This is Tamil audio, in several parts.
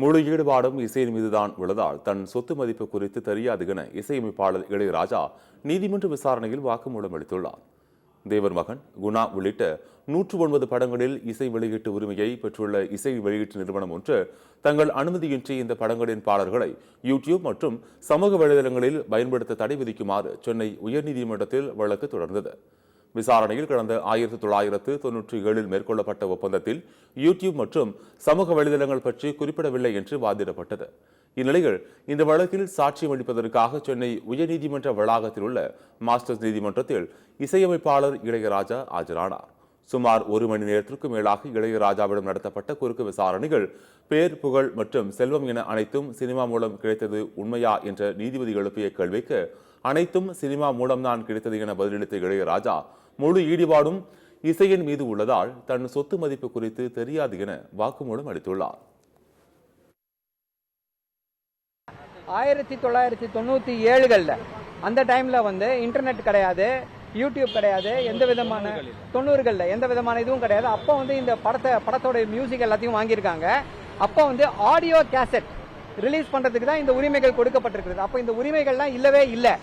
முழு ஈடுபாடும் இசையின் மீதுதான் உள்ளதால் தன் சொத்து மதிப்பு குறித்து தெரியாது என இசையமைப்பாளர் இளையராஜா நீதிமன்ற விசாரணையில் வாக்குமூலம் அளித்துள்ளார். தேவர் மகன், குணா உள்ளிட்ட 109 படங்களில் இசை வெளியீட்டு உரிமையை பெற்றுள்ள இசை வெளியீட்டு நிறுவனம் ஒன்று தங்கள் அனுமதியின்றி இந்த படங்களின் பாடல்களை யூடியூப் மற்றும் சமூக வலைதளங்களில் பயன்படுத்த தடை விதிக்குமாறு சென்னை உயர்நீதிமன்றத்தில் வழக்கு தொடர்ந்தது. விசாரணையில் கடந்த 1997 மேற்கொள்ளப்பட்ட ஒப்பந்தத்தில் யூடியூப் மற்றும் சமூக வலைதளங்கள் பற்றி குறிப்பிடவில்லை என்று வாதிடப்பட்டது. இந்நிலையில் இந்த வழக்கில் சாட்சியம் அளிப்பதற்காக சென்னை உயர்நீதிமன்ற வளாகத்தில் உள்ள மாஸ்டர்ஸ் நீதிமன்றத்தில் இசையமைப்பாளர் இளையராஜா ஆஜரானார். சுமார் 1 மணி நேரத்திற்கும் மேலாக இளையராஜாவிடம் நடத்தப்பட்ட குறுக்கு விசாரணைகள் பேர், புகழ் மற்றும் செல்வம் என அனைத்தும் சினிமா மூலம் கிடைத்தது உண்மையா என்ற நீதிபதி எழுப்பிய கேள்விக்கு அனைத்தும் சினிமா மூலம்தான் கிடைத்தது என பதிலளித்த இளையராஜா முழு ஈடுபாடும் இசையின் மீது உள்ளதால் தன் சொத்து மதிப்பு குறித்து தெரியாது என வாக்குமூலம் அளித்துள்ளார். 1997 அந்த டைம்ல இன்டர்நெட் கிடையாது, யூடியூப் கிடையாது, எந்த விதமான 90களில் எந்த விதமான இதுவும் கிடையாது. அப்போ இந்த படத்தோட மியூசிக் எல்லாத்தையும் வாங்கியிருக்காங்க. அப்போ ஆடியோ கேசட் ரிலீஸ் பண்றதுக்கு தான் இந்த உரிமைகள் கொடுக்கப்பட்டிருக்கிறது. அப்போ இந்த உரிமைகள்லாம் இல்லவே இல்லை.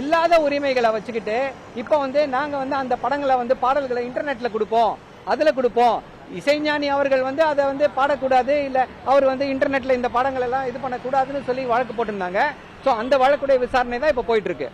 இல்லாத உரிமைகளை வச்சுக்கிட்டு இப்போ நாங்க அந்த படங்களை பாடல்களை இன்டர்நெட்ல கொடுப்போம், அதுல கொடுப்போம். இசைஞானி அவர்கள் அதை பாடக்கூடாது, இல்ல அவர் இன்டர்நெட்ல இந்த படங்கள் எல்லாம் இது பண்ணக்கூடாதுன்னு சொல்லி வழக்கு போட்டிருந்தாங்க. ஸோ அந்த வழக்குடைய விசாரணை தான் இப்போ போயிட்டு இருக்கு.